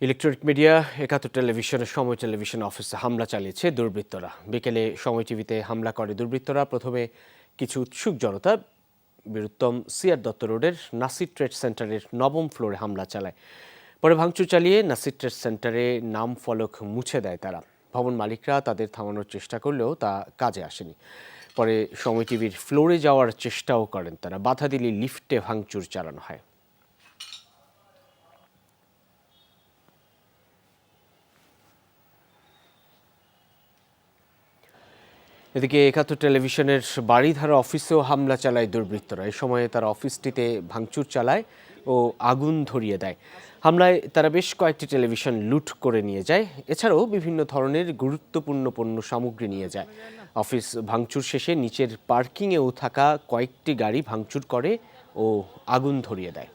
Electronic media, একাত্তর টেলিভিশনের সময় টেলিভিশন অফিসে হামলা চালিয়েছে দুর্বৃত্তরা। বিকেলে সময় টিভিতে হামলা করে দুর্বৃত্তরা। প্রথমে কিছু উৎসুক জনতা বীরুত্তম সিআর দত্ত রোডের নাসির ট্রেড সেন্টারের 9ম ফ্লোরে হামলা চালায়। পরে ভাঙচুর চালিয়ে নাসির ট্রেড সেন্টারে নাম ফলক মুছে দেয় তারা। ভবন মালিকরা তাদের থামানোর চেষ্টা করলেও তা কাজে আসেনি। পরে সময় টিভির ফ্লোরে যাওয়ার চেষ্টাও করেন তারা। বাধা দিলে লিফটে ভাঙচুর চালানো হয়। এদিকে একাত্তর টেলিভিশনের বাড়িধারা অফিসেও হামলা চালায় দুর্বৃত্তরা। এই সময়ে তারা অফিসটিতে ভাঙচুর চালায় ও আগুন ধরিয়ে দেয়। হামলায় তারা বেশ কয়েকটি টেলিভিশন লুট করে নিয়ে যায়। এছাড়াও বিভিন্ন ধরনের গুরুত্বপূর্ণ পণ্য সামগ্রী নিয়ে যায়। অফিস ভাঙচুর শেষে নিচের পার্কিংয়েও থাকা কয়েকটি গাড়ি ভাঙচুর করে ও আগুন ধরিয়ে দেয়।